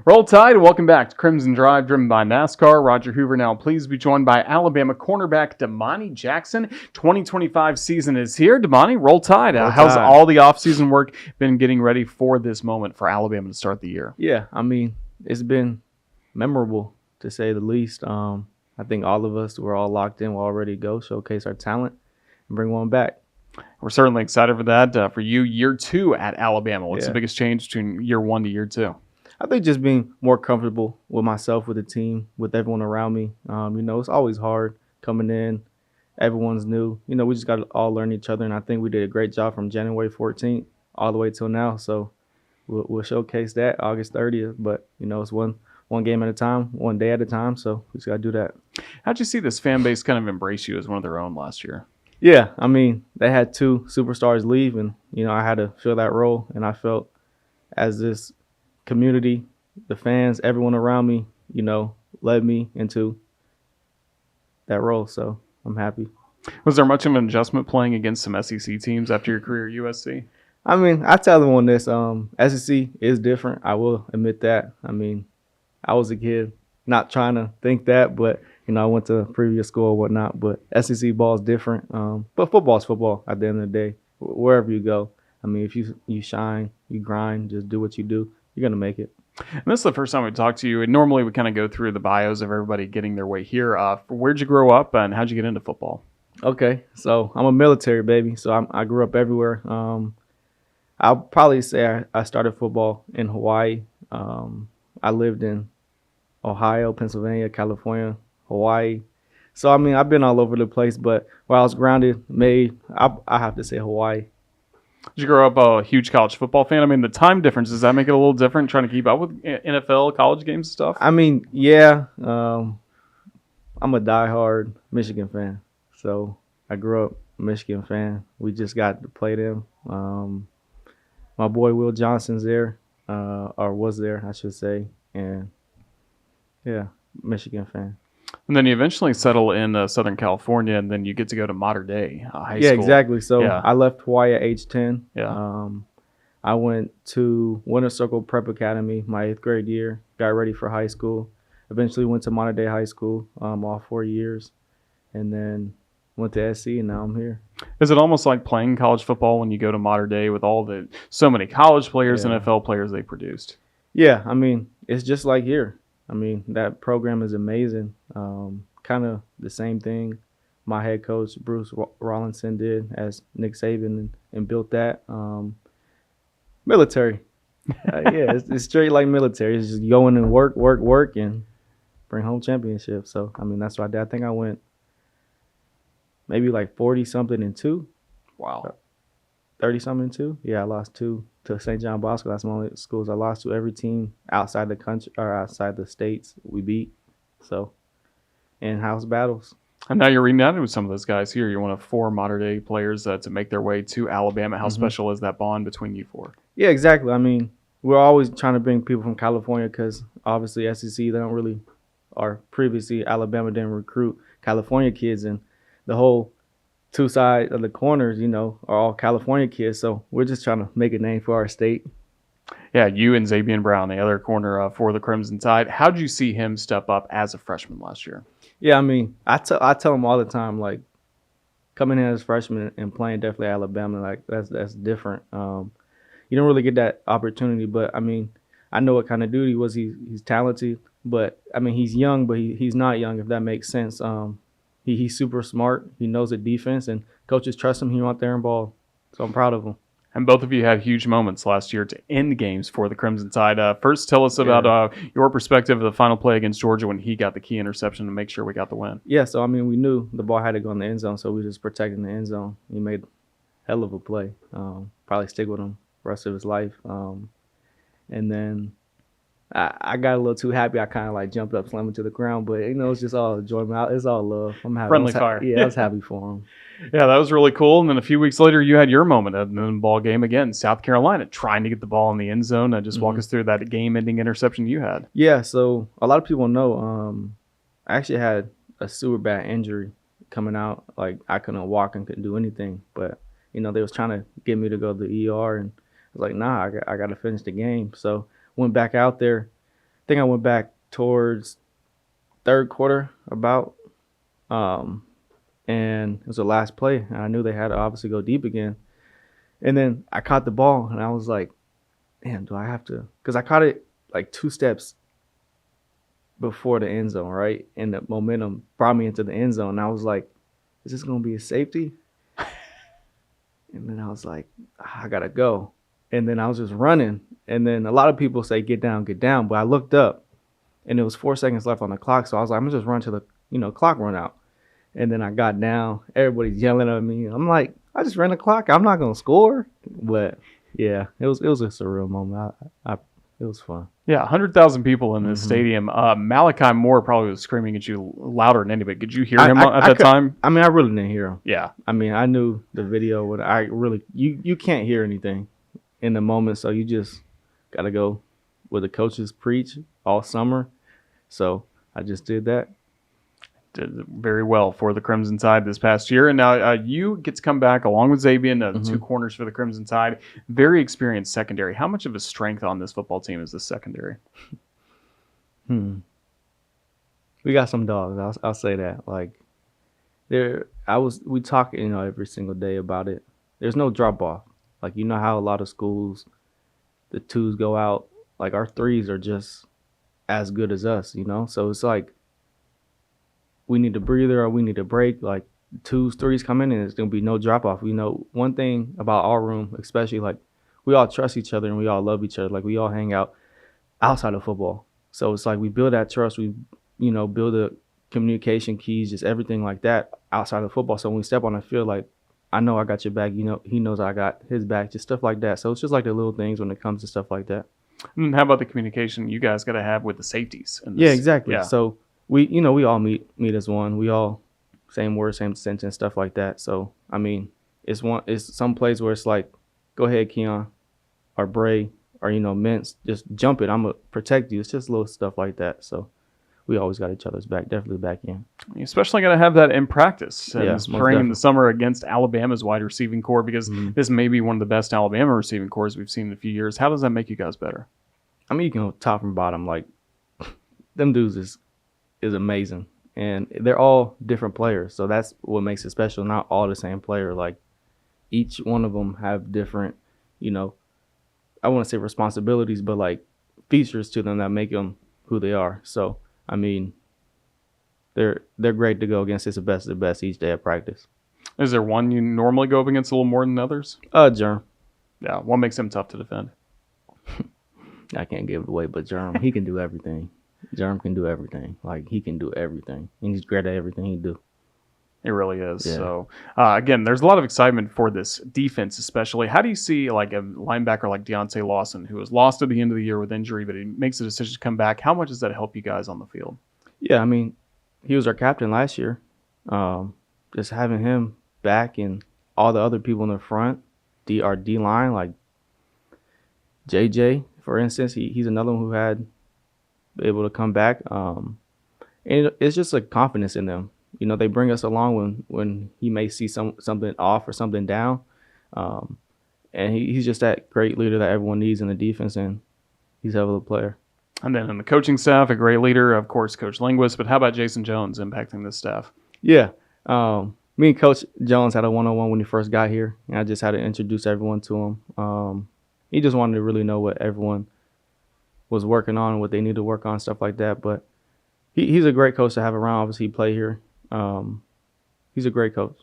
Roll Tide, welcome back to Crimson Drive, driven by NASCAR. Roger Hoover now pleased to be joined by Alabama cornerback Domani Jackson. 2025 season is here. Domani, Roll Tide. How's all the offseason work been getting ready for this moment for Alabama to start the year? Yeah, I mean, it's been memorable, to say the least. I think all of us, we're all locked in. We're all ready to go, showcase our talent, and bring one back. We're certainly excited for that. For you, year two at Alabama. What's the biggest change between year one to year two? I think just being more comfortable with myself, with the team, with everyone around me. It's always hard coming in. Everyone's new. We just got to all learn each other, and I think we did a great job from January 14th all the way till now. So we'll showcase that August 30th. But, it's one game at a time, one day at a time. So we just got to do that. How'd you see this fan base kind of embrace you as one of their own last year? Yeah, I mean, they had two superstars leave, and, I had to fill that role. And I felt as this community, the fans, everyone around me, led me into that role. So I'm happy. Was there much of an adjustment playing against some SEC teams after your career at USC? I mean, I tell them on this, SEC is different. I will admit that. I mean, I was a kid not trying to think that, but, I went to previous school or whatnot, but SEC ball is different. But football is football at the end of the day, wherever you go. I mean, if you shine, you grind, just do what you do, you're going to make it. And this is the first time we talked to you. And normally we kind of go through the bios of everybody getting their way here. Where'd you grow up and how'd you get into football? Okay, so I'm a military baby, so I grew up everywhere. I'll probably say I started football in Hawaii. I lived in Ohio, Pennsylvania, California, Hawaii. So, I mean, I've been all over the place, but where I was grounded, I have to say Hawaii. Did you grow up a huge college football fan? I mean, the time difference, does that make it a little different trying to keep up with NFL, college games and stuff? I mean, yeah. I'm a diehard Michigan fan. So I grew up a Michigan fan. We just got to play them. My boy Will Johnson's there, or was there, I should say. And, yeah, Michigan fan. And then you eventually settle in Southern California, and then you get to go to Mater Dei High School. Yeah, exactly. So I left Hawaii at age 10. Yeah. I went to Winter Circle Prep Academy my 8th grade year, got ready for high school. Eventually went to Mater Dei High School all 4 years, and then went to SC, and now I'm here. Is it almost like playing college football when you go to Mater Dei with so many college players, NFL players they produced? Yeah, I mean, it's just like here. I mean, that program is amazing. Kind of the same thing my head coach, Bruce Rollinson, did as Nick Saban and built that. Military. It's straight like military. It's just going and work, and bring home championships. So, I mean, that's what I did. I think I went maybe like 40-something and 2. Wow. 30-something and 2. Yeah, I lost 2 to St. John Bosco. That's one of the schools I lost to. Every team outside the country or outside the states we beat. So, in-house battles. And now you're reunited with some of those guys here. You're one of 4 Mater Dei players to make their way to Alabama. How special is that bond between you 4? Yeah, exactly. I mean, we're always trying to bring people from California because obviously SEC, they don't really, or previously Alabama didn't recruit California kids, and the whole 2 sides of the corners, are all California kids. So we're just trying to make a name for our state. Yeah, you and Xavier Brown, the other corner for the Crimson Tide. How did you see him step up as a freshman last year? Yeah, I mean, I tell him all the time, like, coming in as a freshman and playing definitely Alabama, like, that's different. You don't really get that opportunity, but, I mean, I know what kind of dude he was. He's talented, but, I mean, he's young, but he's not young, if that makes sense. He's super smart. He knows the defense, and coaches trust him. He went out there and ball. So I'm proud of him. And both of you had huge moments last year to end games for the Crimson Tide. First, tell us about your perspective of the final play against Georgia when he got the key interception to make sure we got the win. Yeah, so, I mean, we knew the ball had to go in the end zone, so we were just protecting the end zone. He made a hell of a play. Probably stick with him the rest of his life. And then I got a little too happy. I kind of like jumped up, slammed to the ground, but it's just all enjoyment. It's all love. I'm happy. Friendly fire. Yeah, I was happy for him. Yeah, that was really cool. And then a few weeks later, you had your moment in the ball game again, South Carolina, trying to get the ball in the end zone. Just walk us through that game-ending interception you had. Yeah, so a lot of people know I actually had a super bad injury coming out. Like, I couldn't walk and couldn't do anything. But, they was trying to get me to go to the ER, and I was like, nah, I got to finish the game. So went back out there. think I went back towards third quarter about, and it was the last play, and I knew they had to obviously go deep again. And then I caught the ball, and I was like, damn, do I have to? Because I caught it like 2 steps before the end zone, right? And the momentum brought me into the end zone. And I was like, is this going to be a safety? And then I was like, I got to go. And then I was just running. And then a lot of people say, get down. But I looked up, and it was 4 seconds left on the clock. So I was like, I'm going to just run to the clock run out. And then I got down. Everybody's yelling at me. I'm like, I just ran the clock. I'm not going to score. But, yeah, it was a surreal moment. It was fun. Yeah, 100,000 people in this stadium. Malachi Moore probably was screaming at you louder than anybody. Could you hear him at that time? I mean, I really didn't hear him. Yeah. I mean, I knew the video. You can't hear anything in the moment, so you just got to go where the coaches preach all summer. So I just did that. Did very well for the Crimson Tide this past year. And now you get to come back along with Zabian, the 2 corners for the Crimson Tide. Very experienced secondary. How much of a strength on this football team is this secondary? We got some dogs. I'll say that. Like we talk, every single day about it. There's no drop off. Like, you know how a lot of schools, the 2s go out. Like, our 3s are just as good as us, So it's like, we need a breather or we need a break. Like, 2s, 3s come in and it's going to be no drop off. One thing about our room, especially, like, we all trust each other and we all love each other. Like, we all hang out outside of football. So it's like we build that trust. We, build the communication keys, just everything like that outside of football. So when we step on the field, like, I know I got your back. He knows I got his back, just stuff like that. So it's just like the little things when it comes to stuff like that. And how about the communication you guys got to have with the safeties? Yeah, exactly. Yeah. So we all meet as one. We all same word, same sentence, stuff like that. So I mean, it's some plays where it's like, go ahead, Keon, or Bray, or Mintz, just jump it. I'm gonna protect you. It's just little stuff like that. So we always got each other's back, definitely back in. You especially got to have that in practice in the spring definitely. and the summer against Alabama's wide receiving core, because this may be one of the best Alabama receiving cores we've seen in a few years. How does that make you guys better? I mean, you can go top and bottom. Like, them dudes is amazing, and they're all different players. So that's what makes it special. Not all the same player. Like, each one of them have different, I want to say responsibilities, but like features to them that make them who they are. So I mean, they're great to go against. It's the best each day at practice. Is there one you normally go up against a little more than others? Germ. Yeah, what makes him tough to defend? I can't give it away, but Germ, he can do everything. Germ can do everything. Like, he can do everything, and he's great at everything he do. It really is. Yeah. So, again, there's a lot of excitement for this defense, especially. How do you see, like, a linebacker like Deontay Lawson, who was lost at the end of the year with injury, but he makes the decision to come back? How much does that help you guys on the field? Yeah, I mean, he was our captain last year. Just having him back and all the other people in the front, our D-line, like JJ, for instance, he's another one who had able to come back. And it's just a confidence in them. They bring us along when he may see something off or something down. And he's just that great leader that everyone needs in the defense, and he's a hell of a player. And then in the coaching staff, a great leader, of course, Coach Linguist. But how about Jason Jones impacting this staff? Yeah. Me and Coach Jones had a one-on-one when he first got here, and I just had to introduce everyone to him. He just wanted to really know what everyone was working on and what they need to work on, stuff like that. But he's a great coach to have around. Obviously, he played here. He's a great coach.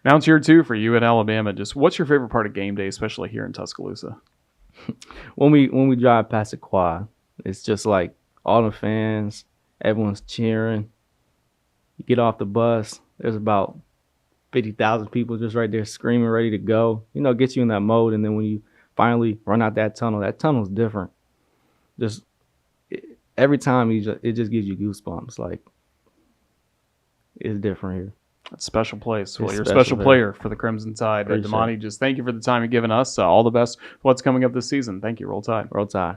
Now it's year 2 for you at Alabama. Just what's your favorite part of game day, especially here in Tuscaloosa? When we drive past the quad, it's just like all the fans, everyone's cheering. You get off the bus, there's about 50,000 people just right there screaming, ready to go. Gets you in that mode. And then when you finally run out that tunnel's different. Just every time it just gives you goosebumps. Like, it's different here. That's a special place. Well, you're a special player for the Crimson Tide. Domani, just thank you for the time you've given us. All the best for what's coming up this season. Thank you. Roll Tide. Roll Tide.